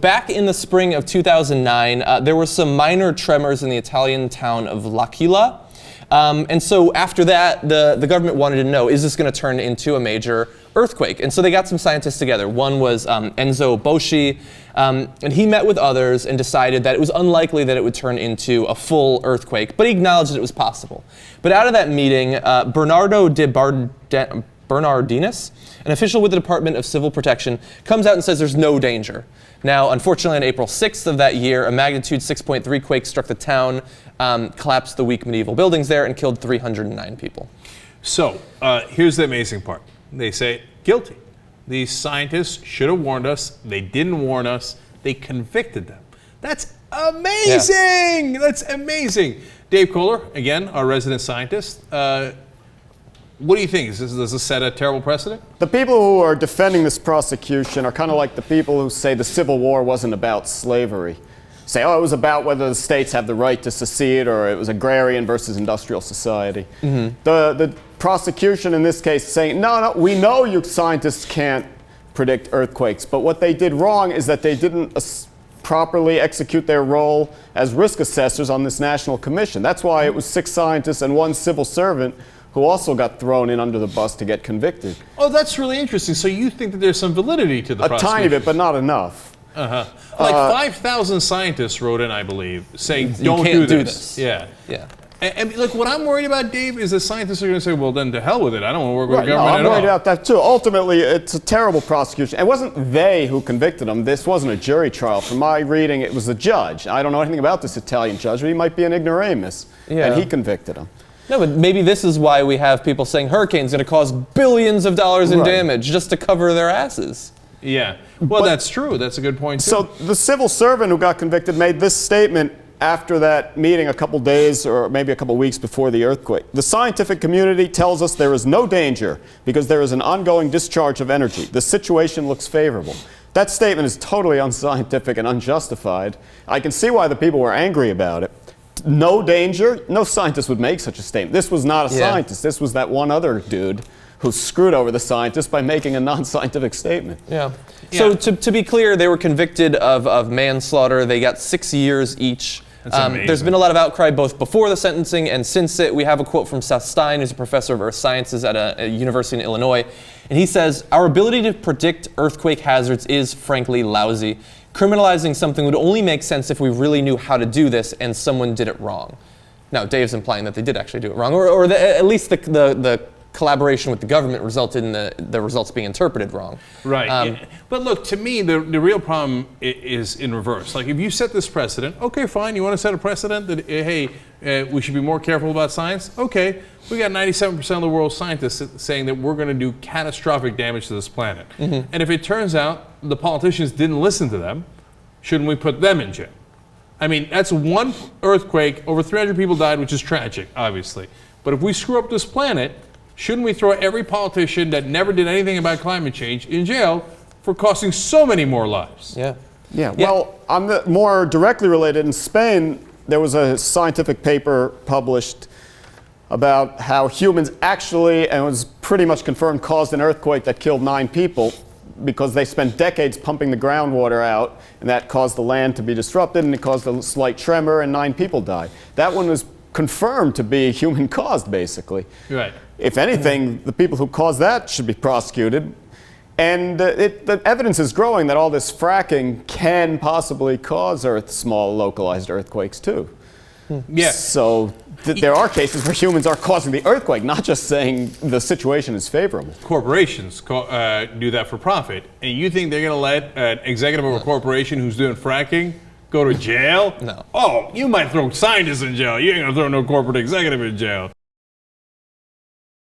back in the spring of 2009, there were some minor tremors in the Italian town of L'Aquila. And so after that, the government wanted to know, is this going to turn into a major earthquake? And so they got some scientists together. One was Enzo Boschi, and he met with others and decided that it was unlikely that it would turn into a full earthquake, but he acknowledged that it was possible. But out of that meeting, Bernardo de Bernardinus, an official with the Department of Civil Protection, comes out and says there's no danger. Now, unfortunately, on April 6th of that year, a magnitude 6.3 quake struck the town, collapsed the weak medieval buildings there, and killed 309 people. So, here's the amazing part. They say, guilty. These scientists should have warned us. They didn't warn us. They convicted them. That's amazing! Yeah. That's amazing. Dave Koller, again, our resident scientist. What do you think? Does this set a terrible precedent? The people who are defending this prosecution are kind of like the people who say the Civil War wasn't about slavery. Say, oh, it was about whether the states have the right to secede, or it was agrarian versus industrial society. Mm-hmm. The prosecution in this case is saying, no, we know you scientists can't predict earthquakes, but what they did wrong is that they didn't properly execute their role as risk assessors on this national commission. That's why it was 6 scientists and 1 civil servant who also got thrown in under the bus to get convicted. Oh, that's really interesting. So you think that there's some validity to the prosecution? A tiny bit, but not enough. Uh-huh. Like 5,000 scientists wrote in, I believe, saying, don't do this. Yeah. Yeah. And look, what I'm worried about, Dave, is that scientists are going to say, well, then to hell with it. I don't want to work with the government I'm at all. worried about that, too. Ultimately, it's a terrible prosecution. It wasn't they who convicted him. This wasn't a jury trial. From my reading, it was the judge. I don't know anything about this Italian judge, but he might be an ignoramus. Yeah. And he convicted him. No, but maybe this is why we have people saying hurricane's going to cause billions of dollars in damage just to cover their asses. Yeah. Well, that's true. That's a good point, too. So the civil servant who got convicted made this statement after that meeting a couple days or maybe a couple weeks before the earthquake. The scientific community tells us there is no danger because there is an ongoing discharge of energy. The situation looks favorable. That statement is totally unscientific and unjustified. I can see why the people were angry about it. No danger? No scientist would make such a statement. This was not a scientist. This was that one other dude who screwed over the scientist by making a non-scientific statement. Yeah. So to be clear, they were convicted of manslaughter. They got 6 years each. There's been a lot of outcry both before the sentencing and since it. We have a quote from Seth Stein, who's a professor of earth sciences at a university in Illinois. And he says, our ability to predict earthquake hazards is frankly lousy. Criminalizing something would only make sense if we really knew how to do this and someone did it wrong. Now, Dave's implying that they did actually do it wrong, or at least the collaboration with the government resulted in the results being interpreted wrong. Right. But look, to me, the real problem is in reverse. Like, if you set this precedent, okay, fine, you want to set a precedent that, hey, we should be more careful about science? Okay, we got 97% of the world's scientists saying that we're going to do catastrophic damage to this planet. Mm-hmm. And if it turns out the politicians didn't listen to them, shouldn't we put them in jail? I mean, that's one earthquake, over 300 people died, which is tragic, obviously. But if we screw up this planet, shouldn't we throw every politician that never did anything about climate change in jail for costing so many more lives? Yeah. Yeah. Well, on the more directly related, in Spain, there was a scientific paper published about how humans actually, and it was pretty much confirmed, caused an earthquake that killed 9 people because they spent decades pumping the groundwater out, and that caused the land to be disrupted, and it caused a slight tremor, and 9 people died. That one was confirmed to be human-caused, basically. Right. If anything, the people who caused that should be prosecuted. And the evidence is growing that all this fracking can possibly cause small localized earthquakes too. Yeah. So there are cases where humans are causing the earthquake, not just saying the situation is favorable. Corporations do that for profit. And you think they're going to let an executive of a corporation who's doing fracking go to jail? No. Oh, you might throw scientists in jail. You ain't going to throw no corporate executive in jail.